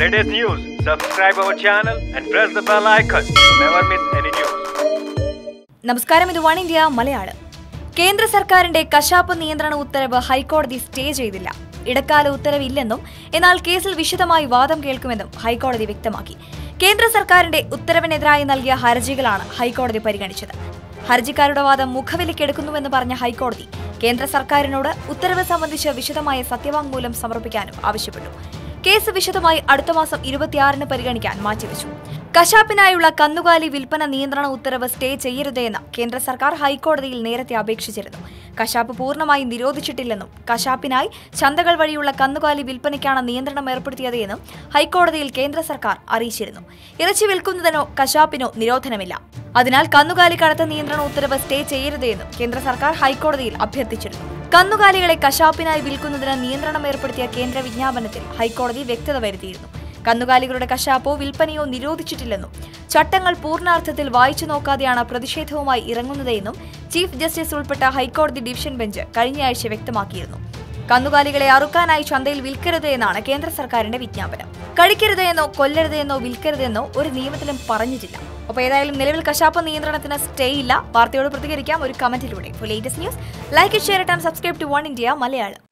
latest news, subscribe our channel and press the bell icon to never miss any news. നമസ്കാരം, ഇത് one India Malayalam. കേന്ദ്ര സർക്കാരിന്റെ കശാപ്പ് നിയന്ത്രണ ഉത്തരവ് ഹൈക്കോടതി സ്റ്റേ ചെയ്തില്ല. ഇടക്കാല ഉത്തരവില്ലെന്നും എന്നാൽ കേസിൽ വിശദമായി വാദം കേൾക്കുമെന്നും ഹൈക്കോടതി വ്യക്തമാക്കി. കേന്ദ്ര സർക്കാരിന്റെ ഉത്തരവിനെതിരായി നൽകിയ ഹർജികളാണ് ഹൈക്കോടതി പരിഗണിച്ചത്. ഹർജിക്കാരുടെ വാദം മുഖവിലക്കെടുക്കുന്നുവെന്ന് പറഞ്ഞ ഹൈക്കോടതി കേന്ദ്ര സർക്കാരിനോട് ഉത്തരവ് സംബന്ധിച്ച് വിശദമായ സത്യവാങ്മൂലം സമർപ്പിക്കാനും ആവശ്യപ്പെട്ടു. കേസ് വിശദമായി അടുത്ത മാസം 26-ന് പരിഗണിക്കാൻ മാറ്റിവെച്ചു. കശാപ്പിനായുള്ള കന്നുകാലി വിൽപ്പന നിയന്ത്രണ ഉത്തരവ് സ്റ്റേ ചെയ്യരുതെന്ന് കേന്ദ്ര സർക്കാർ ഹൈക്കോടതിയിൽ നേരത്തെ അപേക്ഷിച്ചിരുന്നു. കശാപ്പ് പൂർണ്ണമായി നിരോധിച്ചിട്ടില്ലെന്നും കശാപ്പിനായി ചന്തകൾ വഴിയുള്ള കന്നുകാലി വിൽപ്പനയ്ക്കാണ് നിയന്ത്രണം ഏർപ്പെടുത്തിയതെന്നും ഹൈക്കോടതിയിൽ കേന്ദ്ര സർക്കാർ അറിയിച്ചിരുന്നു. ഇറച്ചി വിൽക്കുന്നതിനോ കശാപ്പിനോ നിരോധനമില്ല. അതിനാൽ കന്നുകാലി കടത്ത് നിയന്ത്രണ ഉത്തരവ് സ്റ്റേ ചെയ്യരുതെന്നും കേന്ദ്ര സർക്കാർ ഹൈക്കോടതിയിൽ അഭ്യർത്ഥിച്ചിരുന്നു. കന്നുകാലികളെ കശാപ്പിനായി വിൽക്കുന്നതിന് നിയന്ത്രണം ഏർപ്പെടുത്തിയ കേന്ദ്ര വിജ്ഞാപനത്തിൽ ഹൈക്കോടതി വ്യക്തത വരുത്തിയിരുന്നു. കന്നുകാലികളുടെ കശാപ്പോ വിൽപ്പനയോ നിരോധിച്ചിട്ടില്ലെന്നും ചട്ടങ്ങൾ പൂർണ്ണാർത്ഥത്തിൽ വായിച്ചു നോക്കാതെയാണ് പ്രതിഷേധവുമായി ഇറങ്ങുന്നതെന്നും ചീഫ് ജസ്റ്റിസ് ഉൾപ്പെട്ട ഹൈക്കോടതി ഡിവിഷൻ ബെഞ്ച് കഴിഞ്ഞയാഴ്ച വ്യക്തമാക്കിയിരുന്നു. കന്നുകാലികളെ അറുക്കാനായി ചന്തയിൽ വിൽക്കരുത് എന്നാണ് കേന്ദ്ര സർക്കാരിന്റെ വിജ്ഞാപനം. കഴിക്കരുത് എന്നോ കൊല്ലരുത് എന്നോ വിൽക്കരുതെന്നോ ഒരു നിയമത്തിലും പറഞ്ഞിട്ടില്ല. അപ്പോൾ ഏതായാലും നിലവിൽ കശാപ്പ് നിയന്ത്രണത്തിന് സ്റ്റേ ഇല്ല. വാർത്തയോട് പ്രതികരിക്കാം ഒരു കമന്റിലൂടെ. For latest news, like, share and subscribe to one India Malayalam.